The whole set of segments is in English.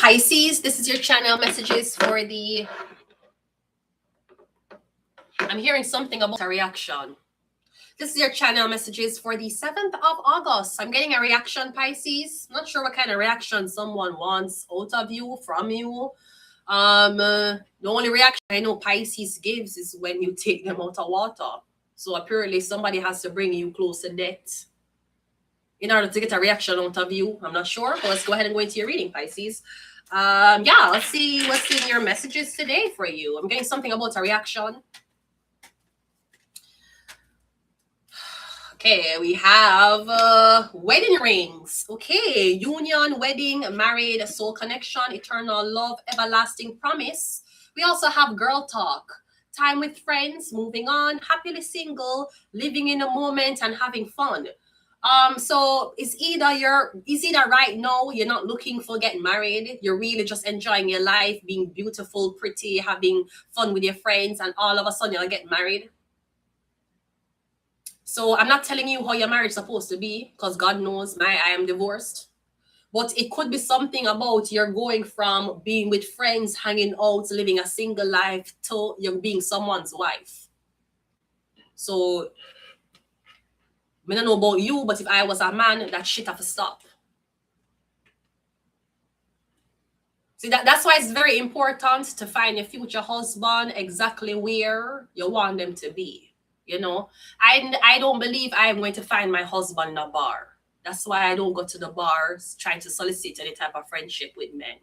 Pisces, this is your channel messages for the... I'm hearing something about a reaction. This is your channel messages for the 7th of August. I'm getting a reaction, Pisces. Not sure what kind of reaction someone wants out of you, from you. The only reaction I know Pisces gives is when you take them out of water. So apparently somebody has to bring you close to death in order to get a reaction out of you. I'm not sure, but let's go ahead and go into your reading, Pisces. Yeah, let's see what's in your messages today for you. I'm getting something about a reaction. Okay, we have wedding rings. Okay, union, wedding, married, soul connection, eternal love, everlasting promise. We also have girl talk, time with friends, moving on, happily single, living in the moment and having fun. So it's either right now you're not looking for getting married, you're really just enjoying your life, being beautiful, pretty, having fun with your friends, and all of a sudden you'll get married. So I'm not telling you how your marriage is supposed to be, because God knows I am divorced. But it could be something about you're going from being with friends, hanging out, living a single life, to you're being someone's wife. So I don't know about you, but if I was a man, that shit have to stop. See, that's why it's very important to find your future husband exactly where you want them to be. You know, I don't believe I'm going to find my husband in a bar. That's why I don't go to the bars trying to solicit any type of friendship with men.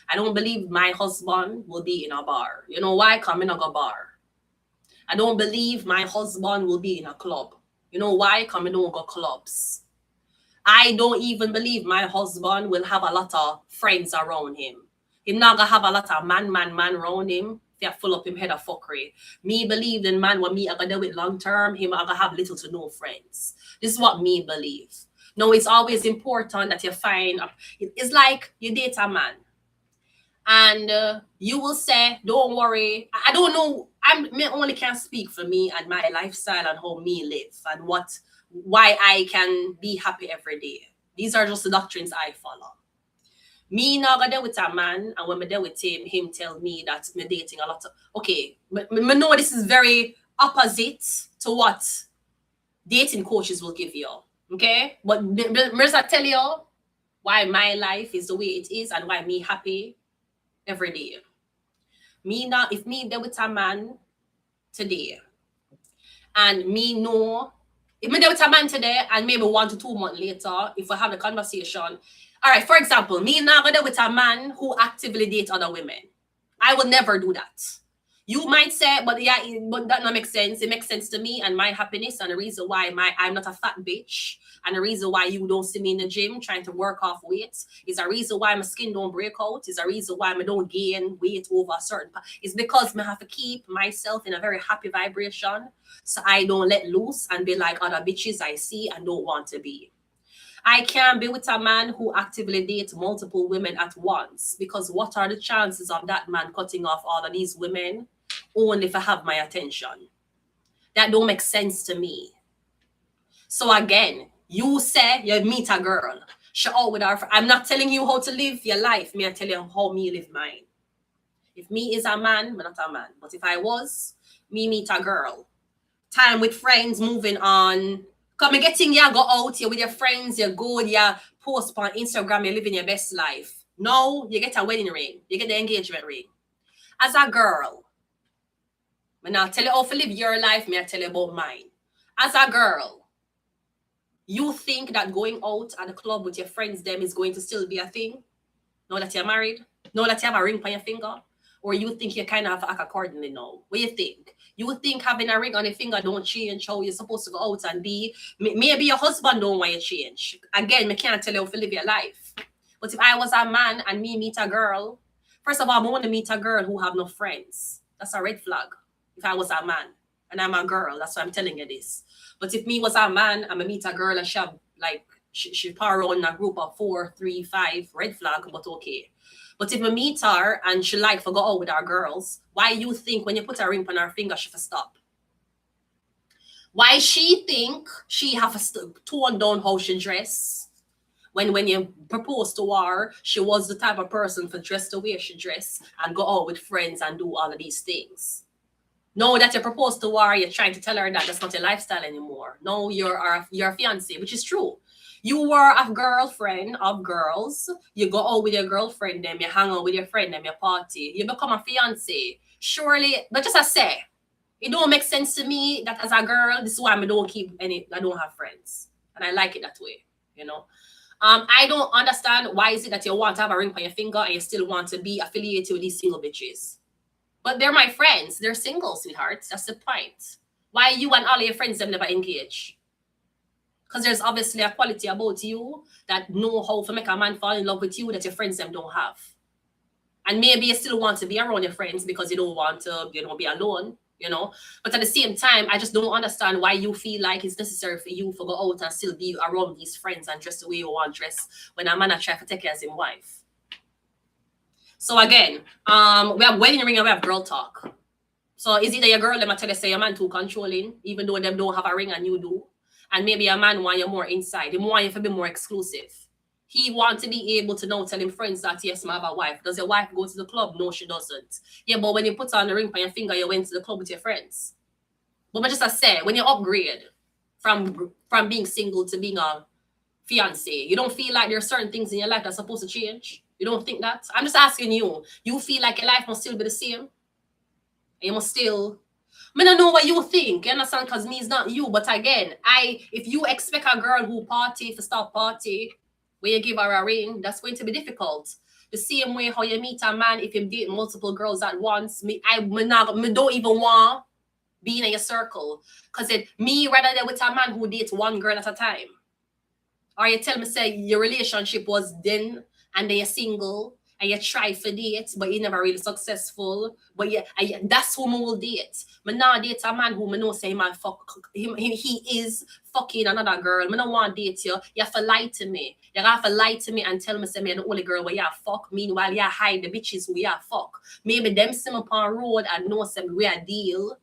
I don't believe my husband will be in a bar. You know why? Because I'm in a bar. I don't believe my husband will be in a club. You know why? Because I don't go clubs. I don't even believe my husband will have a lot of friends around him. He's not going to have a lot of man around him. They're full up him head of fuckery. Me believe in man what me are gonna do with long term, him are gonna have little to no friends. This is what me believe. No, it's always important that you find, it's like you date a man and you will say, don't worry. I don't know, me only can speak for me and my lifestyle and how me live and why I can be happy every day. These are just the doctrines I follow. Me now go there with a man, and when I there with him tell me that me dating a lot of... Okay, me know this is very opposite to what dating coaches will give you. Okay? But me just tell you why my life is the way it is and why me happy every day. Me now, if me there with a man today, and me know... If me there with a man today, and maybe 1 to 2 months later, if we have the conversation... All right, for example, me not gonna with a man who actively dates other women. I will never do that. You might say, but yeah, but that not make sense. It makes sense to me and my happiness, and the reason why I'm not a fat bitch, and the reason why you don't see me in the gym trying to work off weight, is a reason why my skin don't break out, is a reason why I don't gain weight over a certain... It's because I have to keep myself in a very happy vibration, so I don't let loose and be like other bitches I see and don't want to be. I can't be with a man who actively dates multiple women at once, because what are the chances of that man cutting off all of these women only if I have my attention? That don't make sense to me. So again, you say you meet a girl, she out with her... I'm not telling you how to live your life. Me, I tell you how me live mine. If me is a man, I'm not a man. But if I was, me meet a girl. Time with friends, moving on... Come and getting you go out, you with your friends, you go, you post on Instagram, you're living your best life. No, you get a wedding ring, you get the engagement ring. As a girl, when I tell you how to live your life, me I tell you about mine. As a girl, you think that going out at the club with your friends them is going to still be a thing? Now that you're married? Now that you have a ring on your finger? Or you think you kind of have to act accordingly now? What do you think? You would think having a ring on your finger don't change how you're supposed to go out and be. Maybe your husband don't want you to change. Again, I can't tell you how to live your life. But if I was a man and me meet a girl, first of all, I want to meet a girl who have no friends. That's a red flag. If I was a man and I'm a girl, that's why I'm telling you this. But if me was a man and I meet a girl and she have like she power on a group of 4, 3, 5, red flag, but okay. But if I meet her and she like to go out with our girls, why you think when you put a ring on her finger, she for stop? Why she think she have to tone down how she dress? When you proposed to her, she was the type of person for dress the way she dress and go out with friends and do all of these things. Now that you proposed to her, you're trying to tell her that that's not your lifestyle anymore. No, you're a fiance, which is true. You were a girlfriend of girls. You go out with your girlfriend, them, you hang out with your friend, them, you party. You become a fiance. Surely, but just I say, it don't make sense to me that as a girl, this is why I don't have friends. And I like it that way, you know. I don't understand why is it that you want to have a ring on your finger and you still want to be affiliated with these single bitches. But they're my friends. They're single, sweethearts. That's the point. Why you and all your friends them never engage? Because there's obviously a quality about you that know how to make a man fall in love with you that your friends them don't have. And maybe you still want to be around your friends because you don't want to, be alone, you know. But at the same time, I just don't understand why you feel like it's necessary for you to go out and still be around these friends and dress the way you want to dress when a man try to take care of his wife. So again, we have wedding ring and we have girl talk. So is either your girl them tell you say your man too controlling, even though them don't have a ring and you do, and maybe a man want you more inside. He want you to be more exclusive. He want to be able to now tell him friends that yes, I have a wife. Does your wife go to the club? No, she doesn't. Yeah, but when you put on the ring on your finger, you went to the club with your friends. But just I say, when you upgrade from being single to being a fiance, you don't feel like there are certain things in your life that's supposed to change? You don't think that? I'm just asking you. You feel like your life must still be the same? You must still... I don't know what you think, you understand? Because me is not you. But again, if you expect a girl who party to stop party, when you give her a ring, that's going to be difficult. The same way how you meet a man if you date multiple girls at once. I don't even want being in your circle. Because me rather than with a man who dates one girl at a time. Or you tell me, say, your relationship was then, and then you're single, and you try for dates, but you're never really successful. But that's who I will date. I now date a man who I know say he is fucking another girl. I don't want to date you. You have to lie to me. You have to lie to me and tell me say me the only girl where you fuck. Meanwhile, you hide the bitches who you fuck. Maybe them see me upon road and know some we a deal.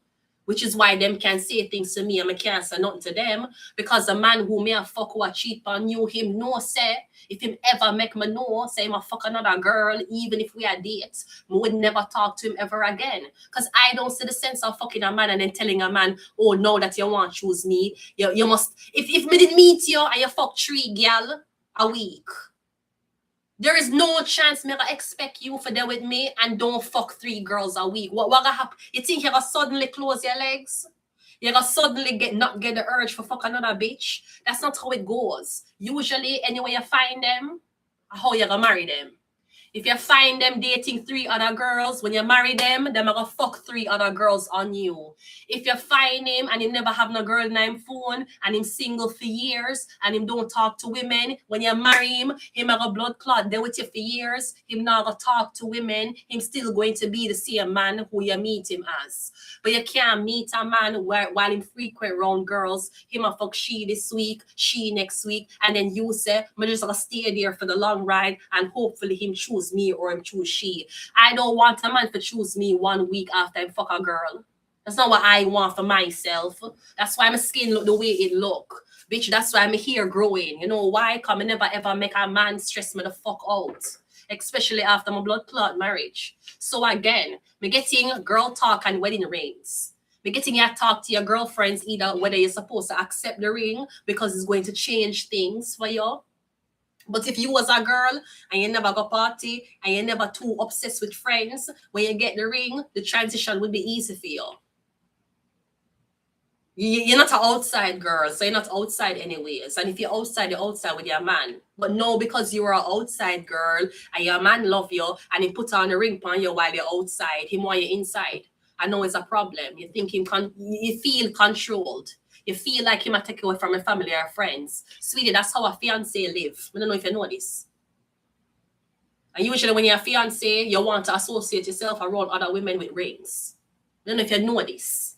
Which is why them can say things to me and I can't say nothing to them. Because the man who may fuck who a cheat on you, him no say, if him ever make me know, say him a fuck another girl, even if we are dates, I would never talk to him ever again. Because I don't see the sense of fucking a man and then telling a man, oh, now that you want to choose me, you must, if me didn't meet you and you fuck 3 girl a week, there is no chance me expect you for there with me and don't fuck 3 girls a week. What gonna happen? You think you're gonna suddenly close your legs? You're gonna suddenly not get the urge for fuck another bitch? That's not how it goes. Usually, anyway you find them, how you gonna marry them? If you find them dating 3 other girls, when you marry them are gonna fuck 3 other girls on you. If you find him and he never have no girl name phone and him single for years and him don't talk to women, when you marry him a blood clot there with you for years, him not gonna talk to women, him still going to be the same man who you meet him as. But you can't meet a man while him frequent round girls, him a fuck she this week, she next week, and then you say, I'm just gonna stay there for the long ride and hopefully him choose me or him choose she. I don't want a man to choose me 1 week after I fuck a girl. That's not what I want for myself. That's why my skin look the way it look. Bitch, that's why my hair growing. You know why? Because I never ever make a man stress me the fuck out. Especially after my blood clot marriage. So again, me getting girl talk and wedding rings. Me getting you talk to your girlfriends either whether you're supposed to accept the ring because it's going to change things for you. But if you was a girl and you never go party and you're never too obsessed with friends, when you get the ring, the transition would be easy for you. You're not an outside girl, so you're not outside anyways. And if you're outside with your man. But no, because you're an outside girl and your man love you and he put on a ring on you while you're outside, he want you inside. I know it's a problem. You think you feel controlled. You feel like he might take away from your family or friends. Sweetie, that's how a fiance live. I don't know if you know this. And usually when you're a fiance, you want to associate yourself around other women with rings. I don't know if you know this.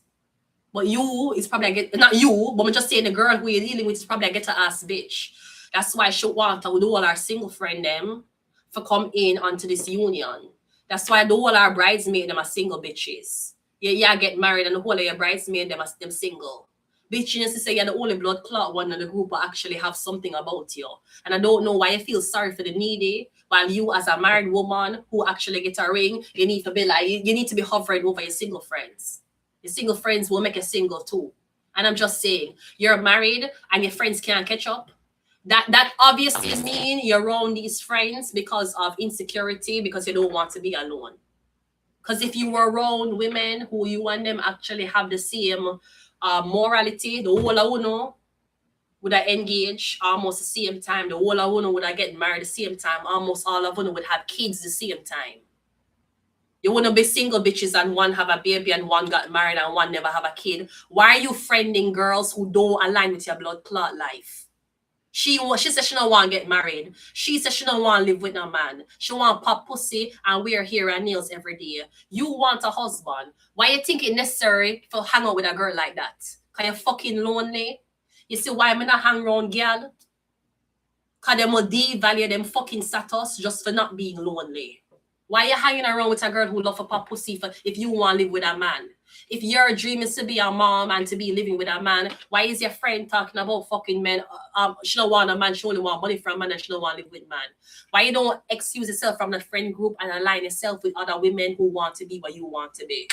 But you is probably not you, but I'm just saying the girl who you're dealing with is probably a get-a-ass bitch. That's why she want to do all our single friend them for come in onto this union. That's why the whole our bridesmaid them are single bitches. Yeah, get married and the whole of your bridesmaid them single. Bitch, you say you're the only blood clot one in the group who actually have something about you. And I don't know why you feel sorry for the needy, while you as a married woman who actually get a ring, you need to be like, you need to be hovering over your single friends. Your single friends will make you single too. And I'm just saying, you're married and your friends can't catch up. That obviously mean you're around these friends because of insecurity, because you don't want to be alone. Because if you were around women who you and them actually have the same morality, the whole of uno would have engaged almost the same time. The whole of uno would have get married the same time. Almost all of uno would have kids the same time. You want to be single bitches and one have a baby and one got married and one never have a kid. Why are you friending girls who don't align with your blood clot life? She said she don't want to get married. She said she don't want to live with no man. She want to pop pussy and wear hair and nails every day. You want a husband. Why you think it necessary to hang out with a girl like that? Because you're fucking lonely. You see why I'm not hang around girl? Because they will devalue them fucking status just for not being lonely. Why you hanging around with a girl who love a pop pussy if you want to live with a man? If your dream is to be a mom and to be living with a man, why is your friend talking about fucking men? She don't want a man, she only want money from a man and she don't want to live with man. Why you don't excuse yourself from the friend group and align yourself with other women who want to be what you want to be?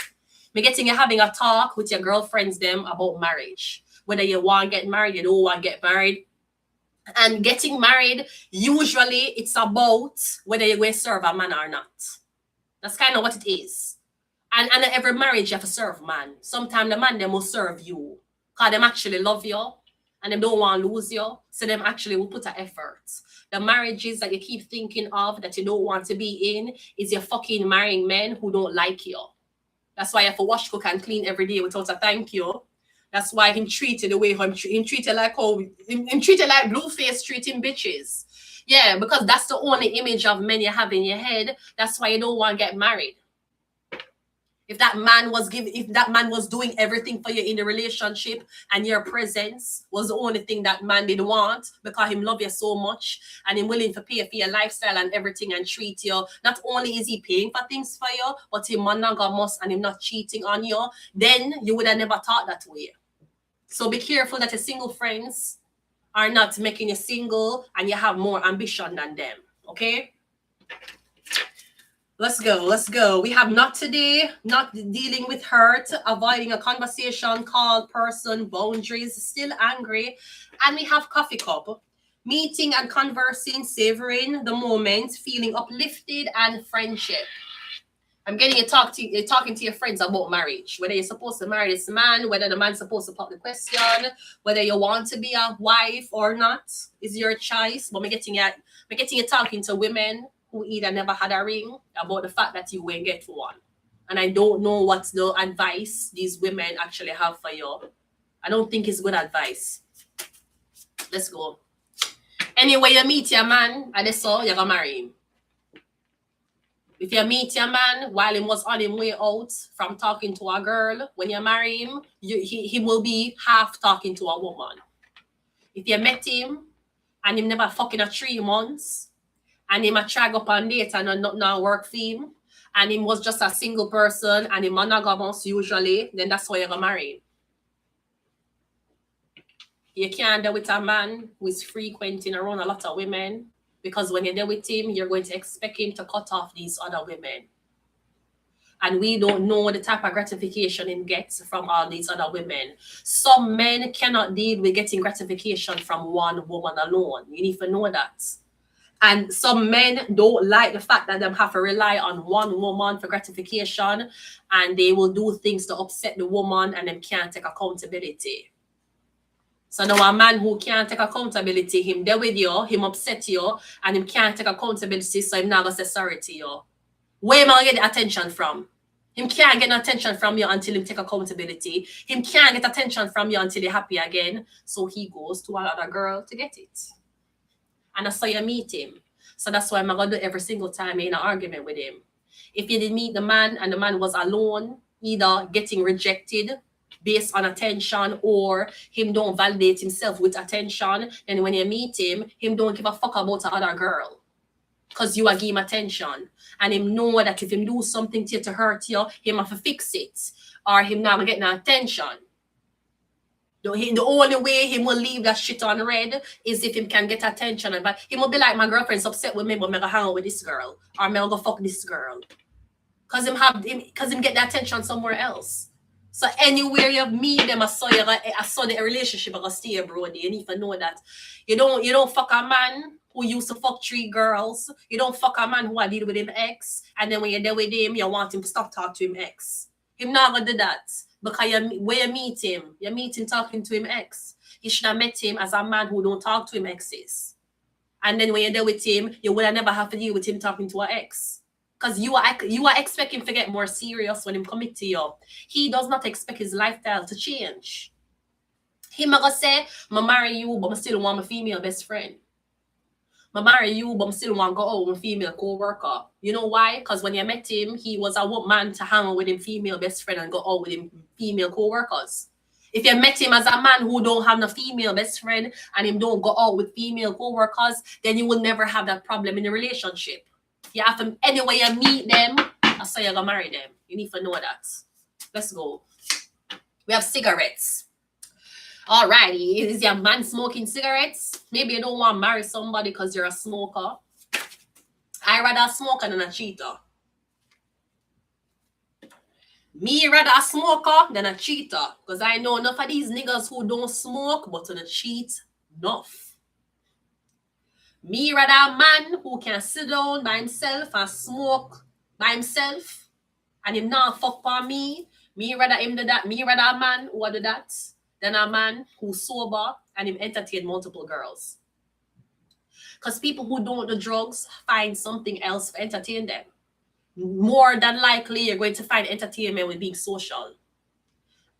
Me getting you having a talk with your girlfriends them about marriage. Whether you want to get married, you don't want to get married. And getting married, usually it's about whether you're going to serve a man or not. That's kind of what it is. And every marriage you have to serve man. Sometimes the man them will serve you. Because them actually love you. And they don't want to lose you. So them actually will put an effort. The marriages that you keep thinking of that you don't want to be in is your fucking marrying men who don't like you. That's why you have to wash, cook, and clean every day without a thank you. That's why him treated the way him treated like how him treated like Blueface treating bitches. Yeah, because that's the only image of men you have in your head. That's why you don't want to get married. If that man was doing everything for you in the relationship and your presence was the only thing that man did want because him love you so much and him willing to pay for your lifestyle and everything and treat you, not only is he paying for things for you, but him monogamous and him not cheating on you, then you would have never thought that way. So be careful that your single friends are not making you single and you have more ambition than them. Okay? Let's go. We have not today, not dealing with hurt, avoiding a conversation, call, person, boundaries, still angry. And we have coffee cup, meeting and conversing, savoring the moment, feeling uplifted and friendship. I'm getting you talking to your friends about marriage, whether you're supposed to marry this man, whether the man's supposed to pop the question, whether you want to be a wife or not, is your choice. But we're getting you talking to women who either never had a ring about the fact that you won't get one. And I don't know what's the advice these women actually have for you. I don't think it's good advice. Let's go. Anyway, you meet your man, and that's all, you're going to marry him. If you meet your man while he was on his way out from talking to a girl, when you marry him, he will be half talking to a woman. If you met him and him never fucking a 3 months, and him a try up on date and not now work for him, and him was just a single person and him monogamous usually, then that's why you're gonna marry him. You can't deal with a man who is frequenting around a lot of women, because when you're there with him, you're going to expect him to cut off these other women. And we don't know the type of gratification he gets from all these other women. Some men cannot deal with getting gratification from one woman alone. You need to know that. And some men don't like the fact that they have to rely on one woman for gratification, and they will do things to upset the woman and them can't take accountability. So now a man who can't take accountability, him there with you, him upset you, and him can't take accountability, so him not gonna say sorry to you. Where am I get the attention from? Him can't get no attention from you until him take accountability. Him can't get attention from you until you're happy again. So he goes to another girl to get it. And that's how you meet him. So that's why I'm going to do every single time in an argument with him. If you did meet the man and the man was alone, either getting rejected based on attention or him don't validate himself with attention, then when you meet him don't give a fuck about the other girl. Because you are give him attention. And him know that if him do something to you to hurt you, him have to fix it. Or him not get no attention. The only way he will leave that shit on red is if him can get attention. And he will be like, my girlfriend's upset with me, but I'm gonna hang out with this girl. Or I'm gonna go fuck this girl. Cause him get the attention somewhere else. So anywhere you meet them, I saw the relationship gonna stay, bro. You need to know that. You don't fuck a man who used to fuck 3 girls. You don't fuck a man who I deal with him ex. And then when you're there with him, you want him to stop talking to him ex. Him not gonna do that. Because where you meet him talking to him ex. You should have met him as a man who don't talk to him exes. And then when you're there with him, you would have never have to deal with him talking to an ex. Because you are expecting to get more serious when him commit to you. He does not expect his lifestyle to change. He might say, I marry you, but I still want my female best friend. I marry you, but I still want to go out with a female co-worker. You know why? Because when you met him, he was a man to hang out with him female best friend and go out with him female co-workers. If you met him as a man who don't have no female best friend and him don't go out with female co-workers, then you will never have that problem in a relationship. You have to, anyway you meet them, I say you're gonna marry them. You need to know that. Let's go. We have cigarettes. Alrighty, is your man smoking cigarettes? Maybe you don't want to marry somebody because you're a smoker. I rather a smoker than a cheater. Me rather a smoker than a cheater. Because I know enough of these niggas who don't smoke but to cheat enough. Me rather a man who can sit down by himself and smoke by himself and him not fuck for me. Me rather him do that. Me rather a man who do that than a man who's sober and him entertain multiple girls. Because people who don't do drugs find something else to entertain them. More than likely, you're going to find entertainment with being social.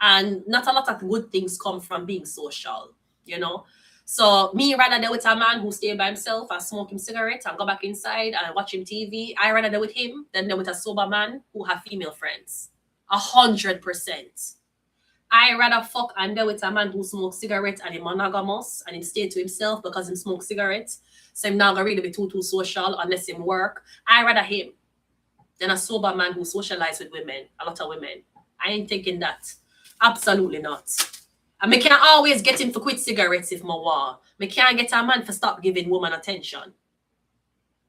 And not a lot of good things come from being social, you know. So me rather there with a man who stay by himself and smoke him cigarettes and go back inside and watch him TV. I rather there with him than there with a sober man who have female friends. 100%. I rather fuck and there with a man who smokes cigarettes and him monogamous and him stay to himself because him smoke cigarettes. So him not gonna really be too social unless him work. I rather him than a sober man who socialize with women, a lot of women. I ain't thinking that. Absolutely not. And I can't always get him to quit cigarettes if I want. I can't get a man to stop giving women attention.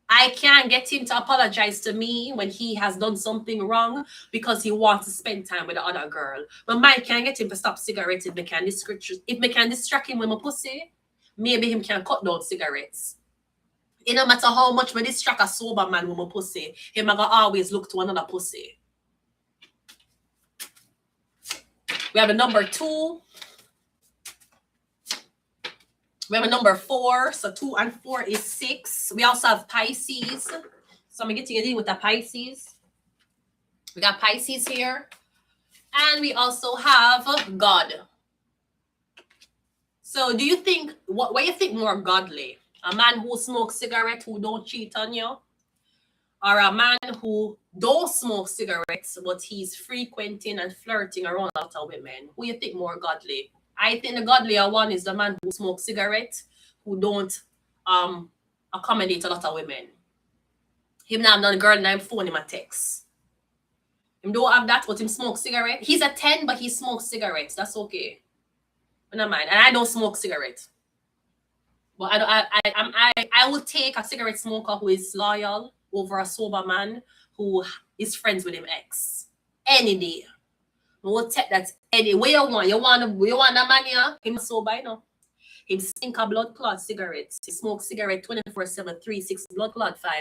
I can't get him to apologize to me when he has done something wrong because he wants to spend time with the other girl. But I can't get him to stop cigarettes if I can distract him with my pussy. Maybe him can cut down cigarettes. It no matter how much I distract a sober man with my pussy, him gonna always look to another pussy. We have a number 2. We have a number 4. So 2 and 4 is 6. We also have Pisces. So I'm getting in with the Pisces. We got Pisces here. And we also have God. So do you think, what do you think more godly? A man who smokes cigarettes who don't cheat on you? Or a man who don't smoke cigarettes but he's frequenting and flirting around a lot of women? Who you think more godly? I think the godlier one is the man who smokes cigarettes, who don't accommodate a lot of women. Him not have a girl named phone him a text. Him don't have that, but him smoke cigarette. He's a 10, but he smokes cigarettes. That's okay. I don't mind. And I don't smoke cigarettes. But I will take a cigarette smoker who is loyal over a sober man who is friends with him ex. Any day. We'll take that any way you want. You want a man here? Him sober, you know. Him stink a blood clot cigarettes. He smoke cigarette 24/7, 3-6 blood clot 5.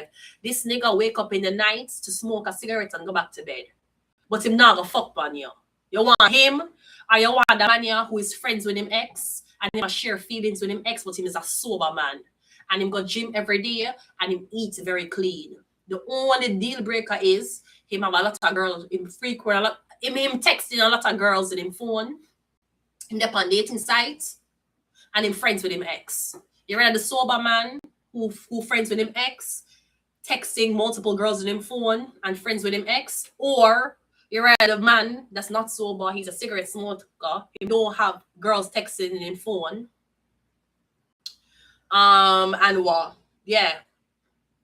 This nigga wake up in the nights to smoke a cigarette and go back to bed. But him not gonna fuck on you. You want him, or you want the man here who is friends with him ex and him share feelings with him ex, but him is a sober man. And him go gym every day and him eat very clean. The only deal breaker is him have a lot of girls in frequent, a lot. Him texting a lot of girls in him phone. Him up on dating sites. And him friends with him ex. You rather the sober man who friends with him ex, texting multiple girls in him phone and friends with him ex, or you rather the man that's not sober, he's a cigarette smoker, he don't have girls texting in him phone. And what? Yeah.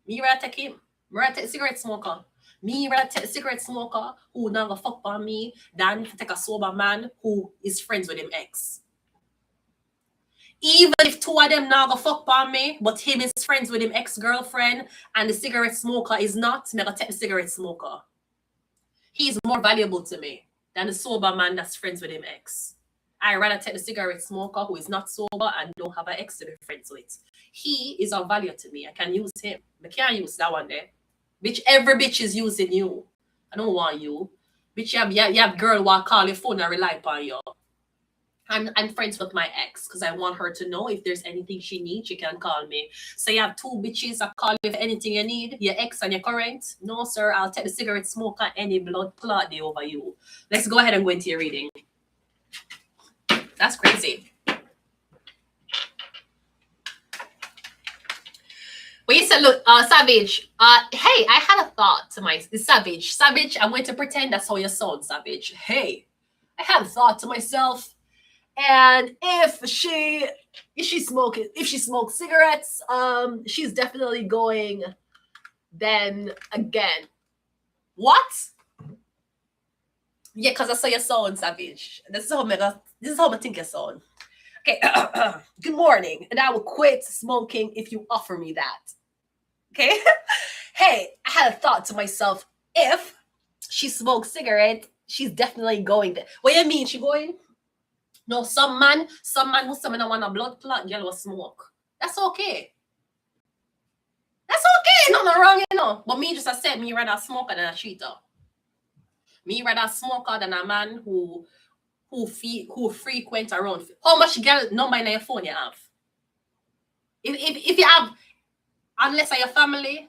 Me rather take him. Me rather take a cigarette smoker. Me rather take a cigarette smoker who not gonna fuck on me than to take a sober man who is friends with him ex. Even if two of them not gonna fuck on me, but him is friends with him ex-girlfriend and the cigarette smoker is not, me gonna take the cigarette smoker. He's more valuable to me than the sober man that's friends with him ex. I rather take the cigarette smoker who is not sober and don't have an ex to be friends with. He is of value to me. I can use him. I can't use that one there. Bitch, every bitch is using you. I don't want you. Bitch, you have girl who call your phone and rely upon you. I'm friends with my ex because I want her to know if there's anything she needs, she can call me. So you have two bitches that call you for anything you need, your ex and your current. No, sir, I'll take the cigarette smoker any blood clot day over you. Let's go ahead and go into your reading. That's crazy. Well, you said, look, Savage, hey, I had a thought to my Savage, I'm going to pretend that's how you sound, Savage. Hey, I had a thought to myself. And if she smokes cigarettes, she's definitely going. Then again, what? Yeah, because I saw your sound, Savage. This is how I think you sound. Okay. Good morning, and I will quit smoking if you offer me that. Okay. Hey, I had a thought to myself. If she smokes cigarette, she's definitely going there. What do you mean she going? No, some man who someone want a blood clot, girl will smoke. That's okay. That's okay. Nothing wrong, you know. But me just I said me rather smoker than a cheater. Me rather smoker than a man who frequent around. How much girl number in your phone you have? If you have, unless are your family,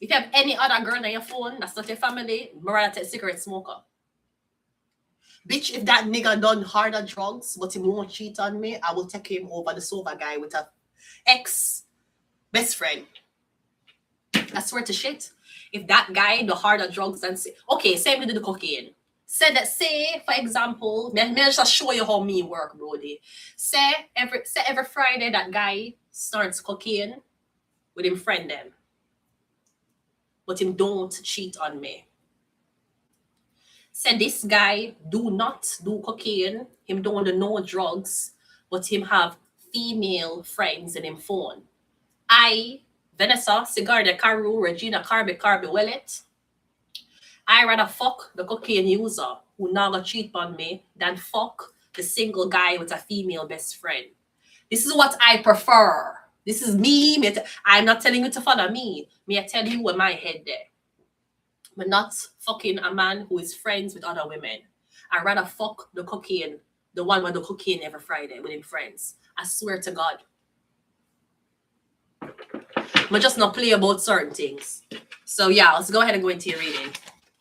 if you have any other girl on your phone that's not your family, me rather take cigarette smoker. Bitch, if that nigga done harder drugs, but he won't cheat on me, I will take him over the sober guy with a ex-best friend. I swear to shit. If that guy do harder drugs than say, okay, same with the cocaine. Say, for example, me just show you how me work, brody. Say every Friday that guy starts cocaine with him friend them. But him don't cheat on me. Say this guy do not do cocaine, him don't do no drugs, but him have female friends in him phone. I, Vanessa, Sigarda, Caru, Regina, Carby, Wellet. I rather fuck the cocaine user who not gonna cheat on me than fuck the single guy with a female best friend. This is what I prefer. This is me. I'm not telling you to follow me. I tell you where my head there. But not fucking a man who is friends with other women. I'd rather fuck the cocaine, the one with the cocaine every Friday with him friends. I swear to God. But just not play about certain things. So yeah, let's go ahead and go into your reading.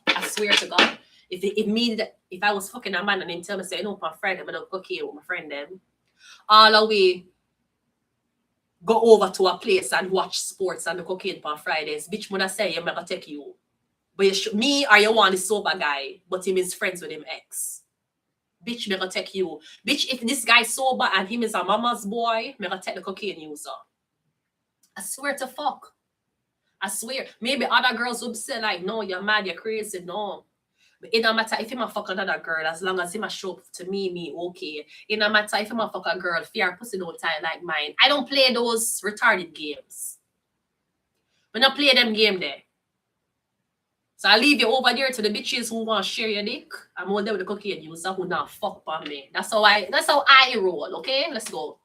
I swear to God. If I was fucking a man and then tell me say no my Friday, but don't cocaine with my friend them, all the way go over to a place and watch sports and the cocaine on Fridays. Bitch, when I say I'm gonna take you. But me or you want the sober guy, but him is friends with him ex. Bitch, me gonna take you. Bitch, if this guy sober and him is a mama's boy, me gonna take the cocaine user. I swear to fuck. I swear. Maybe other girls would say like, no, you're mad, you're crazy. No. But it don't matter if him a fuck another girl, as long as him a show up to me, okay. It don't matter if him a fuck a girl, fear pussy don't tie like mine. I don't play those retarded games. But not play them game there. So I leave you over there to the bitches who want to share your dick. I'm over there with the cocaine user who not fuck on me. That's how I roll, okay? Let's go.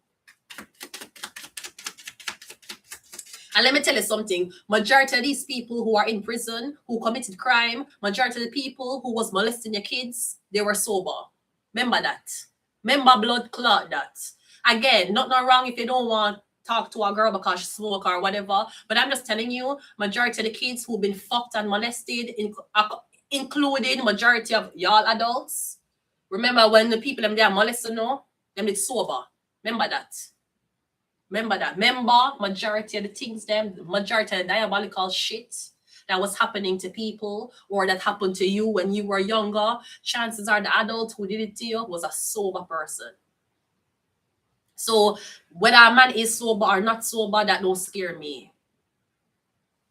And let me tell you something. Majority of these people who are in prison, who committed crime, majority of the people who was molesting your kids, they were sober. Remember that. Remember blood clot that. Again, nothing wrong if you don't want talk to a girl because she smoke or whatever. But I'm just telling you, majority of the kids who've been fucked and molested, including majority of y'all adults. Remember when the people them there molested, no? Them did sober. Remember that. Remember majority of the things them, majority of the diabolical shit that was happening to people or that happened to you when you were younger, chances are the adult who did it to you was a sober person. So whether a man is sober or not sober, that don't scare me.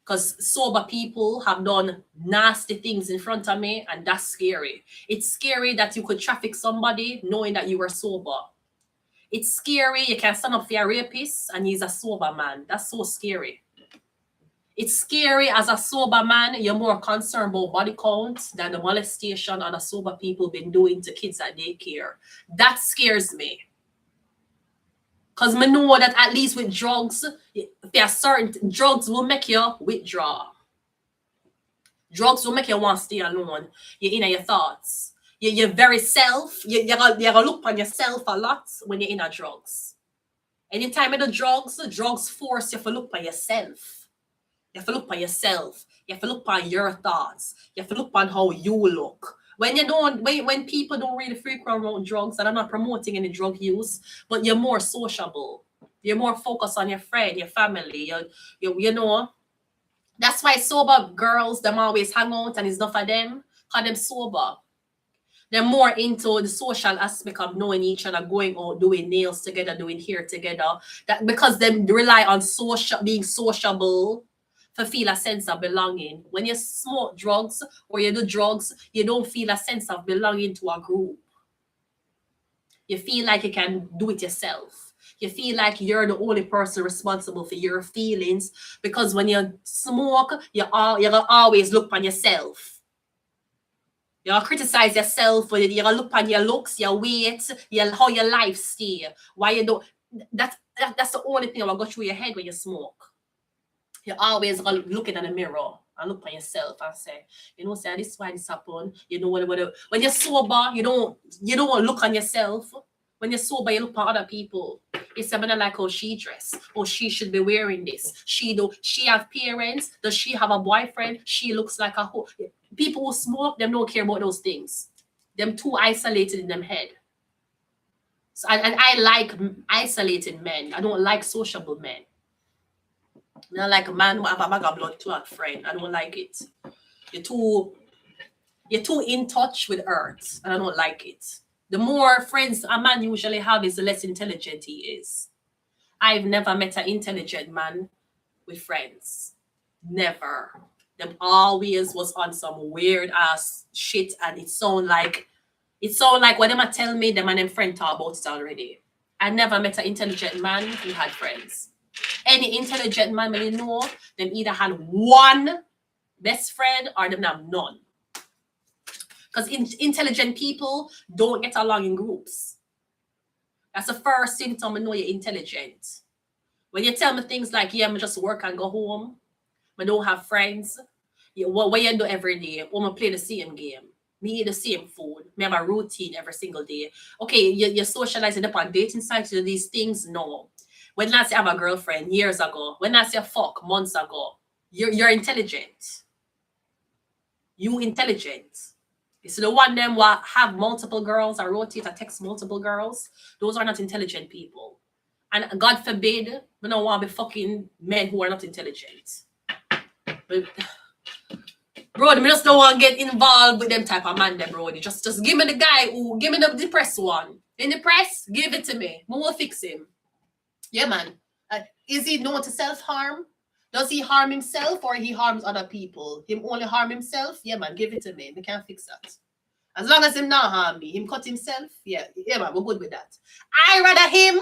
Because sober people have done nasty things in front of me, and that's scary. It's scary that you could traffic somebody knowing that you were sober. It's scary. You can stand up for a rapist and he's a sober man. That's so scary. It's scary as a sober man. You're more concerned about body count than the molestation other sober people been doing to kids at daycare. That scares me. Because I know that at least with drugs, there are certain drugs will make you withdraw. Drugs will make you want to stay alone. You're in your thoughts. You're very self. You're gonna look on yourself a lot when you're in a drugs. Anytime in the drugs force you to look on yourself. You have to look on yourself. You have to look on your thoughts. You have to look on how you look. When people don't really freak around drugs, and I'm not promoting any drug use, but you're more sociable. You're more focused on your friend, your family. You know. That's why sober girls, them always hang out and it's not for them. Because them sober. They're more into the social aspect of knowing each other, going out, doing nails together, doing hair together. That because they rely on being sociable to feel a sense of belonging. When you smoke drugs or you do drugs, you don't feel a sense of belonging to a group. You feel like you can do it yourself. You feel like you're the only person responsible for your feelings, because when you smoke, you're gonna always look on yourself. You're gonna criticize yourself. You're gonna look on your looks, your weight, how your life stay. Why you don't? That's the only thing that will go through your head when you smoke. You're always gonna look in the mirror and look on yourself and say, say this is why this happened. When you're sober, you don't look on yourself. When you're sober, you look on other people. It's something like how she dress, or she should be wearing this. She have parents? Does she have a boyfriend? She looks like a whole. People who smoke, them don't care about those things. Them too isolated in them head. So, and I like isolated men. I don't like sociable men. I don't like a man who have a bag of blood clot friend. I don't like it. You're too in touch with earth, and I don't like it. The more friends a man usually have is the less intelligent he is. I've never met an intelligent man with friends. Never. Them always was on some weird ass shit, and it sound like what them tell me, them and them friend talk about it already. I never met an intelligent man who had friends. Any intelligent man when you know, them either had one best friend or them have none. Because intelligent people don't get along in groups. That's the first symptom I know you're intelligent. When you tell me things like, yeah, I just work and go home, I don't have friends, what you do every day, I play the same game, me eat the same food, me have a routine every single day. Okay, you're socializing up on dating sites to these things? No. When last you have a girlfriend years ago, when last you fuck months ago, you're intelligent. You intelligent. So the one them what have multiple girls or rotate or text multiple girls, those are not intelligent people. And God forbid, we don't want to be fucking men who are not intelligent. But, bro, we just don't want to get involved with them type of man, them, bro. Just give me the guy give me the depressed one. In the press, give it to me. We will fix him. Yeah, man. Is he known to self-harm? Does he harm himself or he harms other people? Him only harm himself? Yeah, man, give it to me. We can't fix that. As long as him not harm me, him cut himself, yeah, man, we're good with that. I rather him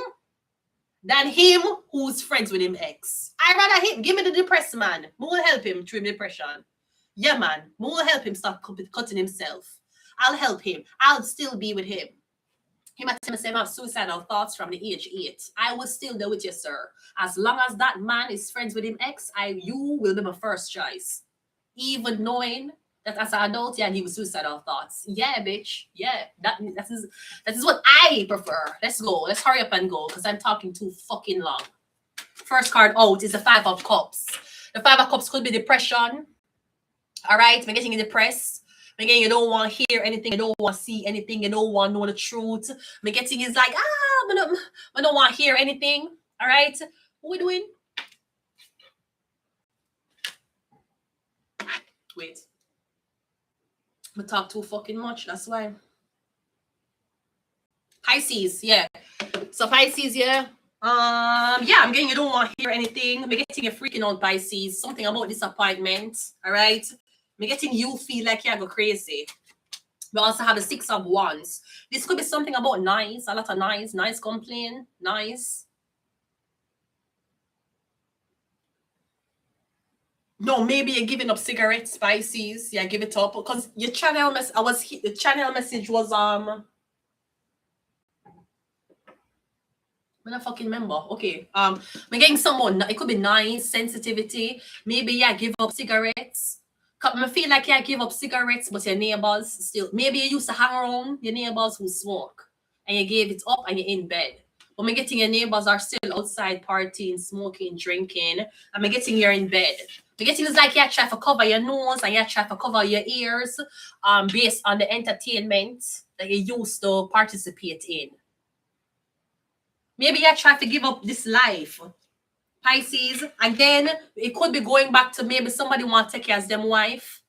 than him who's friends with him ex. I rather him. Give me the depressed man. We will help him through depression. Yeah, man. We will help him stop cutting himself. I'll help him. I'll still be with him. He might tell me say I have suicidal thoughts from the age 8. I will still do with you, sir. As long as that man is friends with him ex, you will be my first choice. Even knowing that as an adult, yeah, he was suicidal thoughts. Yeah, bitch. Yeah, that is what I prefer. Let's go. Let's hurry up and go because I'm talking too fucking long. First card out is the 5 of Cups. The 5 of Cups could be depression. All right, we're getting depressed. Again, you don't want to hear anything, you don't want to see anything, you don't want to know the truth. Me getting is like, I don't want to hear anything. All right, what we doing? Wait, I talk too fucking much. That's why. Pisces, yeah. So Pisces, yeah. Yeah, I'm getting you don't want to hear anything. I'm getting you freaking out, Pisces. Something about disappointment. All right. I'm getting you feel like you go crazy. We also have the Six of Wands. This could be something about nice, a lot of nice complaint, nice. No, maybe you're giving up cigarettes, Pisces. Yeah, give it up because your channel the channel message was I don't fucking remember. Okay. I'm getting someone. It could be nice sensitivity. Maybe yeah, give up cigarettes. I feel like yeah, give up cigarettes, but your neighbors still. Maybe you used to hang around your neighbors who smoke, and you gave it up, and you're in bed. But I'm getting your neighbors are still outside partying, smoking, drinking. I'm getting you're in bed. I'm getting it's like you try to cover your nose and you try to cover your ears, based on the entertainment that you used to participate in. Maybe you try to give up this life, Pisces. Again, it could be going back to maybe somebody want to take you as them wife.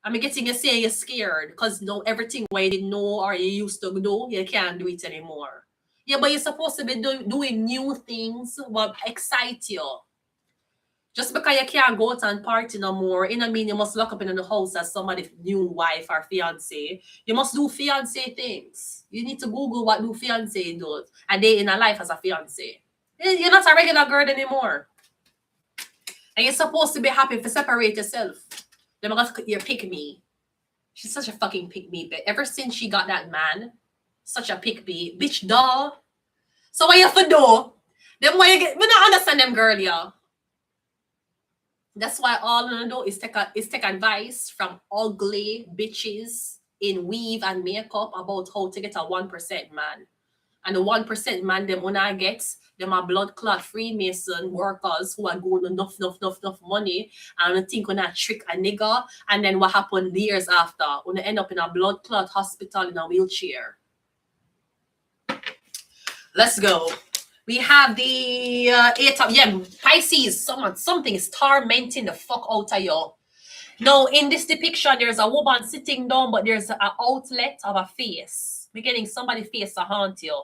I'm getting you saying you're scared because no everything where you didn't know or you used to do, you can't do it anymore. Yeah, but you're supposed to be doing new things what excite you. Just because you can't go out and party no more, it don't mean you must lock up in the house as somebody's new wife or fiance. You must do fiance things. You need to Google what do fiance does and they in a life as a fiance. You're not a regular girl anymore. And you're supposed to be happy to separate yourself. Then you pick me. She's such a fucking pick me, but ever since she got that man, such a pick me, bitch dog. So what you have to do? Then why you get we don't understand them girl, yeah. That's why all I do is take advice from ugly bitches in weave and makeup about how to get a 1% man. And the 1% man them when I get them are blood clot Freemason workers who are going enough money and I think when I trick a nigga and then what happened years after when they end up in a blood clot hospital in a wheelchair. Let's go. We have the 8 of Pisces. Something is tormenting the fuck out of you. Now, in this depiction, there's a woman sitting down, but there's an outlet of a face. We're getting somebody's face to haunt you.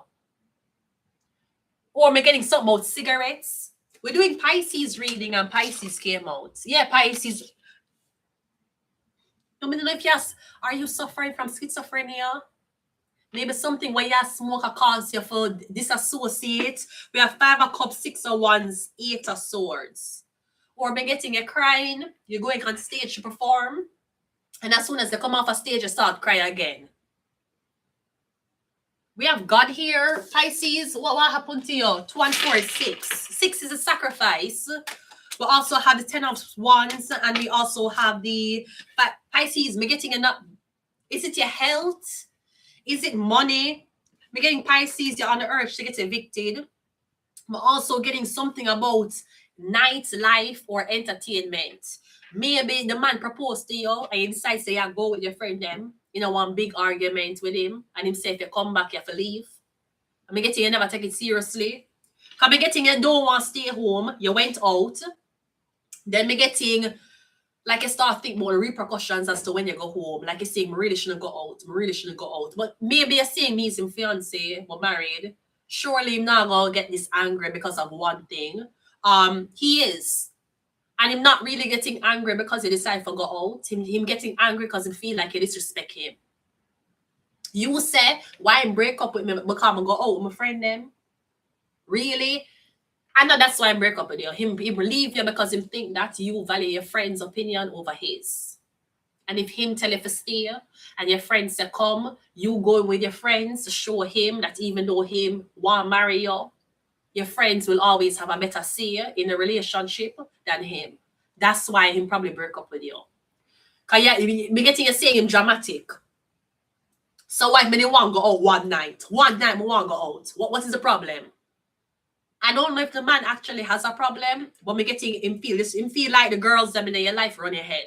Or we're getting something about cigarettes. We're doing Pisces reading and Pisces came out. Yeah, Pisces. I don't know if yes, are you suffering from schizophrenia? Maybe something where you smoke cause you for disassociate. We have 5 of cups, 6 of wands, 8 of swords. Or be getting you crying, you're going on stage to perform, and as soon as they come off a stage, you start crying again. We have God here, Pisces. What happened to you? 2 and 4 is 6. 6 is a sacrifice. We also have the 10 of wands, and we also have the Pisces. We're getting enough. Is it your health? Is it money? We're getting Pisces, you're on the urge to get evicted. We're also getting something about nightlife or entertainment. Maybe the man proposed to you and you decide to yeah, go with your friend them, one big argument with him, and him say if you come back, you have to leave. I'm getting you never take it seriously. I'm getting you don't want to stay home, you went out. Then me getting like you start thinking about the repercussions as to when you go home. Like you're saying, I really shouldn't go out. But maybe you're saying me, his fiance, we're married. Surely I'm not gonna get this angry because of one thing. He is. And him not really getting angry because he decided to go out. Him getting angry because he feel like you disrespect him. You say, why him break up with me because I go out with my friend them? Really? I know that's why I break up with you. Him leave you because him think that you value your friend's opinion over his. And if him tell you to stay and your friends say come, you go with your friends to show him that even though him want to marry you, your friends will always have a better say in a relationship than him. That's why him probably break up with you. Because yeah, me getting you saying him dramatic. So why me want to go out one night? One night me want to go out. What is the problem? I don't know if the man actually has a problem, but me getting him feel like the girls them in your life run your head.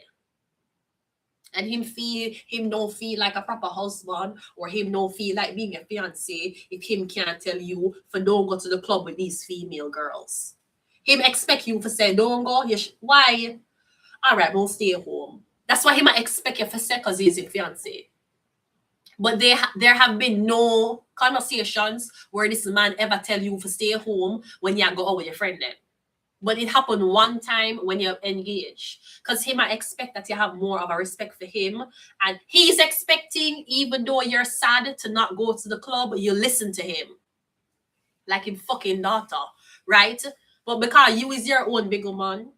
And him don't feel like a proper husband, or him don't feel like being a fiance if him can't tell you for don't go to the club with these female girls. Him expect you to say don't go. Why? All right, we'll stay home. That's why he might expect you to say because he's a fiance. But there have been no conversations where this man ever tell you to stay home when you go out with your friend then. But it happened one time when you're engaged. Because him, I expect that you have more of a respect for him. And he's expecting, even though you're sad to not go to the club, you listen to him. Like him fucking daughter, right? But because you is your own big man,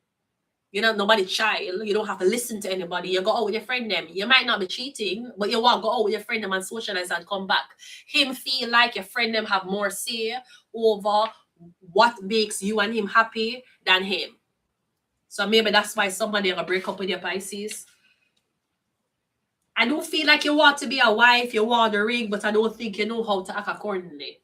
you're not nobody's child. You don't have to listen to anybody. You go out with your friend them. You might not be cheating, but you want to go out with your friend them and socialize and come back. Him feel like your friend them have more say over what makes you and him happy than him. So maybe that's why somebody will break up with your Pisces. I don't feel like you want to be a wife, you want the ring, but I don't think you know how to act accordingly.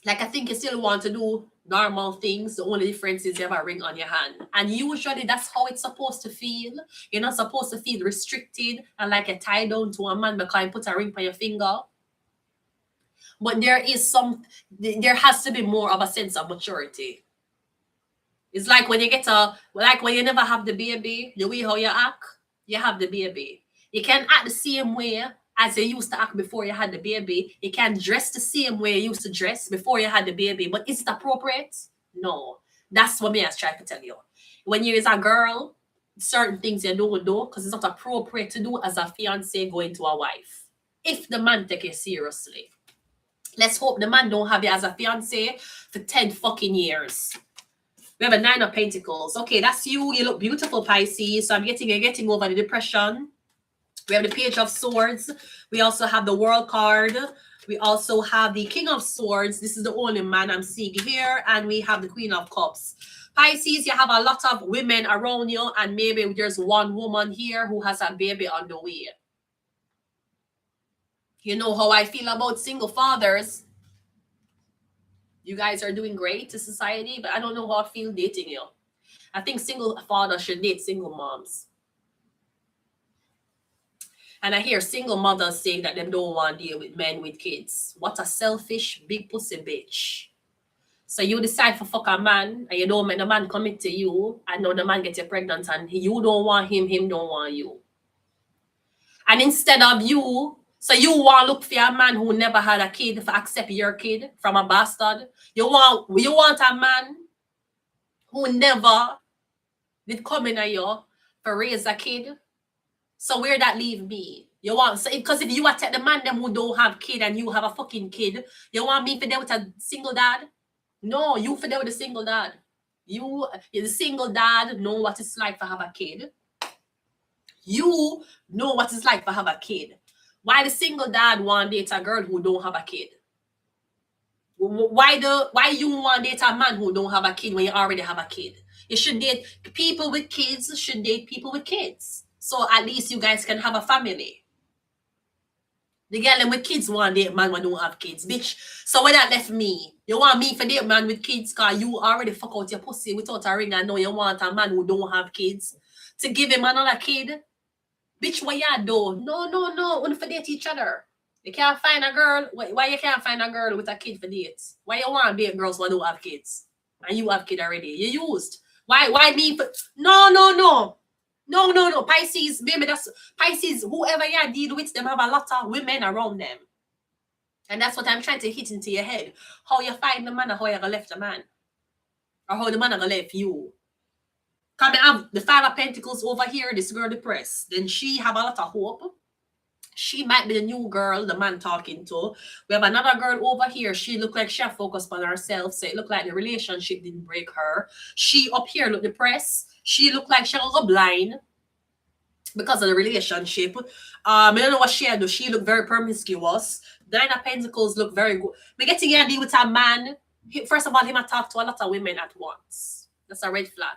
Like, I think you still want to do normal things. The only difference is you have a ring on your hand. And usually that's how it's supposed to feel. You're not supposed to feel restricted and like you're tied down to a man because you put a ring on your finger. But there has to be more of a sense of maturity. It's like when you when you never have the baby, the way how you act, you have the baby. You can act the same way as you used to act before you had the baby. You can dress the same way you used to dress before you had the baby. But is it appropriate? No. That's what me I try to tell you. When you is a girl, certain things you don't do because it's not appropriate to do as a fiance going to a wife. If the man take you seriously. Let's hope the man don't have you as a fiance for 10 fucking years. We have a 9 of Pentacles. Okay, that's you. You look beautiful, Pisces. So you're getting over the depression. We have the Page of Swords. We also have the World card. We also have the King of Swords. This is the only man I'm seeing here. And we have the Queen of Cups. Pisces, you have a lot of women around you. And maybe there's one woman here who has a baby on the way. You know how I feel about single fathers. You guys are doing great to society, but I don't know how I feel dating you. I think single fathers should date single moms. And I hear single mothers saying that they don't want to deal with men with kids. What a selfish, big pussy bitch. So you decide for fuck a man, and you don't make the man commit to you, and now the man gets you pregnant, and you don't want him don't want you. And instead of you, so you want to look for a man who never had a kid for accept your kid from a bastard. You want a man who never did come in a you for raise a kid. So where that leave me? You want because if you attack the man them who don't have kid and you have a fucking kid, you want me for there with a single dad? No, you for there with a single dad. You're the single dad know what it's like to have a kid. You know what it's like to have a kid. Why the single dad want date a girl who don't have a kid? Why you want date a man who don't have a kid when you already have a kid? You should date people with kids. Should date people with kids. So at least you guys can have a family. The girl with kids want date man who don't have kids, bitch. So when that left me, you want me for date man with kids because you already fuck out your pussy without a ring and now you want a man who don't have kids to give him another kid? Bitch, what you do? No. Only for date each other. You can't find a girl. Why you can't find a girl with a kid for dates? Why you want to date girls who don't have kids? And you have kid already. You used. Why me for... No. Pisces, baby, that's Pisces, whoever you deal with, them have a lot of women around them. And that's what I'm trying to hit into your head. How you find the man or how you gonna left the man. Or how the man gonna left you. Come have the 5 of Pentacles over here, this girl depressed. Then she have a lot of hope. She might be the new girl the man talking to. We have another girl over here. She look like she focused on herself. So it look like the relationship didn't break her. She up here look depressed. She look like she go blind because of the relationship. I don't know what she do. She look very promiscuous. 9 of Pentacles look very good. We get to deal with a man. First of all, him talk to a lot of women at once. That's a red flag.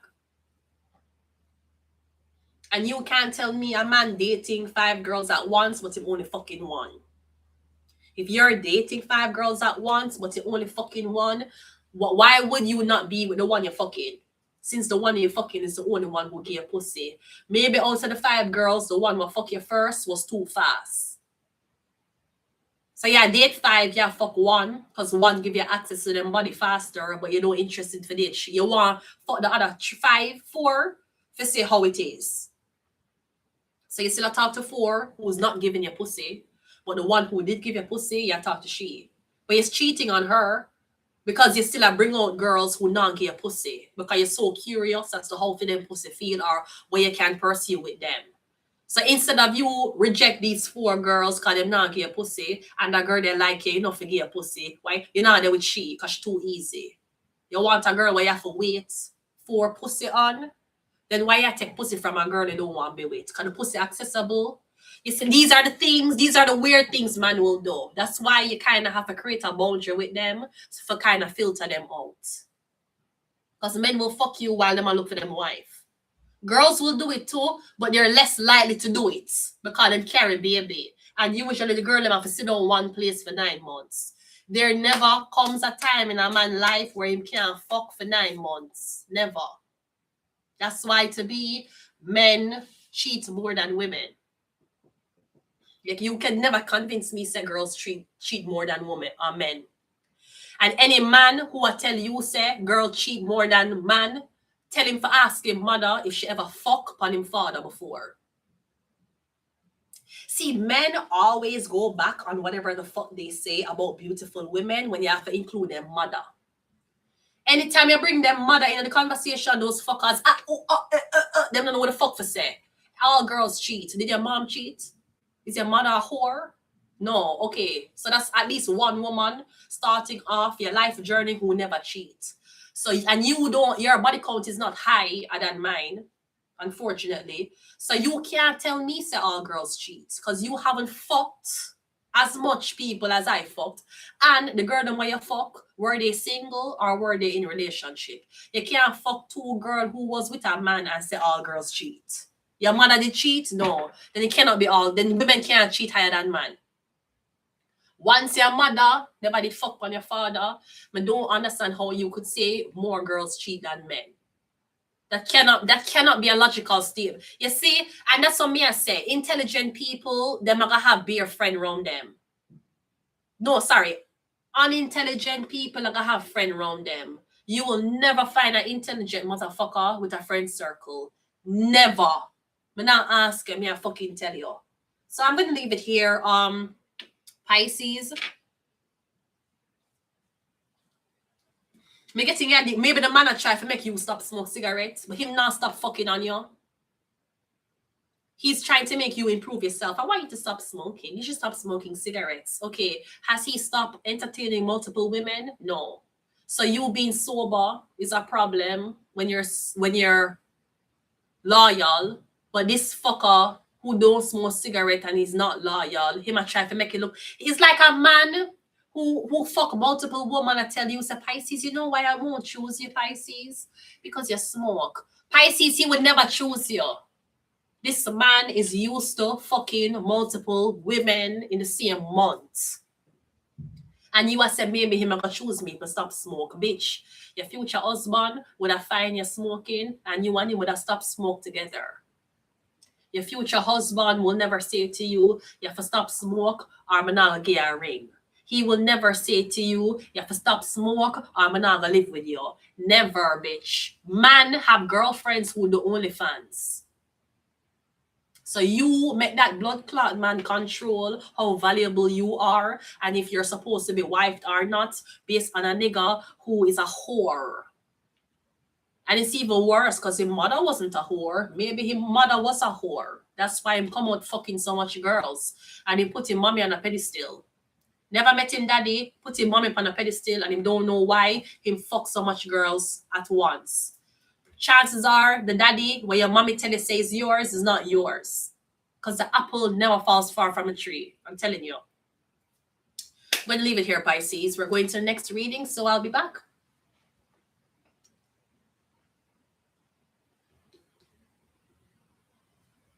And you can't tell me a man dating 5 girls at once, but he only fucking one. If you're dating 5 girls at once, but you only fucking one, why would you not be with the one you're fucking? Since the one you're fucking is the only one who gave pussy. Maybe out of the 5 girls, the one who fuck you first was too fast. So yeah, date 5, yeah, fuck 1, because 1 give you access to them body faster, but you're not interested for date. You want fuck the other 4 to see how it is. So you still talk to 4 who's not giving you pussy, but the one who did give you pussy, you talk to she. But he's cheating on her Because you still bring out girls who not get pussy. Because you're so curious as to how for them pussy feel or where you can pursue with them. So instead of you reject these 4 girls because them not get pussy, and the girl they like you not forget pussy, why? You're not there with she because she's too easy. You want a girl where you have to wait for pussy on, then why you take pussy from a girl you don't want to be with? Because the pussy accessible. You see, these are the things, these are the weird things man will do. That's why you kind of have to create a boundary with them to kind of filter them out. Because men will fuck you while them are look for them wife. Girls will do it too, but they're less likely to do it because they carry baby. And usually the girl them have to sit on one place for 9 months. There never comes a time in a man's life where he can't fuck for 9 months. Never. That's why to be, men cheat more than women. Like you can never convince me say girls cheat more than women or men. And any man who will tell you say girl cheat more than man, tell him to ask him mother if she ever fuck upon him father before. See, men always go back on whatever the fuck they say about beautiful women when you have to include their mother. Anytime you bring them mother into the conversation, those fuckers, them don't know what the fuck to say. All girls cheat. Did your mom cheat? Is your mother a whore? No. Okay. So that's at least one woman starting off your life journey who never cheat. So, and you don't, your body count is not higher than mine, unfortunately. So you can't tell me say all girls cheat because you haven't fucked as much people as I fucked. And the girl them where you fuck, were they single or were they in relationship? You can't fuck 2 girls who was with a man and say all girls cheat. Your mother did cheat? No. Then it cannot be all. Then women can't cheat higher than man. Once your mother never did fuck on your father, I don't understand how you could say more girls cheat than men. That cannot be a logical statement. You see, and that's what me I say. Intelligent people, they're not gonna have beer friend around them. No, sorry. Unintelligent people are gonna have friend around them. You will never find an intelligent motherfucker with a friend circle. Never. I'm not asking me, I fucking tell you. So I'm gonna leave it here. Pisces. Me getting maybe the man I try to make you stop smoke cigarettes, but him not stop fucking on you. He's trying to make you improve yourself. I want you to stop smoking. You should stop smoking cigarettes. Okay. Has he stopped entertaining multiple women? No. So you being sober is a problem when you're loyal. But this fucker who don't smoke cigarette and he's not loyal, him I try to make it look. He's like a man who fuck multiple women and tell you, say, Pisces, you know why I won't choose you, Pisces? Because you smoke. Pisces, he would never choose you. This man is used to fucking multiple women in the same month. And you have said, maybe him gonna choose me to stop smoke. Bitch, your future husband would have find you smoking and you and him would have stopped smoke together. Your future husband will never say to you, you have to stop smoke or I'm not gonna give you a ring. He will never say to you, you have to stop smoke or I'm not gonna live with you. Never, bitch. Man have girlfriends who do OnlyFans. So you make that blood clot man control how valuable you are and if you're supposed to be wifed or not based on a nigga who is a whore. And it's even worse because his mother wasn't a whore. Maybe his mother was a whore. That's why him come out fucking so much girls. And he put his mommy on a pedestal. Never met him daddy, put his mommy on a pedestal and him don't know why him fuck so much girls at once. Chances are the daddy, where your mommy tell you say is yours, is not yours. Because the apple never falls far from a tree. I'm telling you. I'm going to leave it here, Pisces. We're going to the next reading, so I'll be back.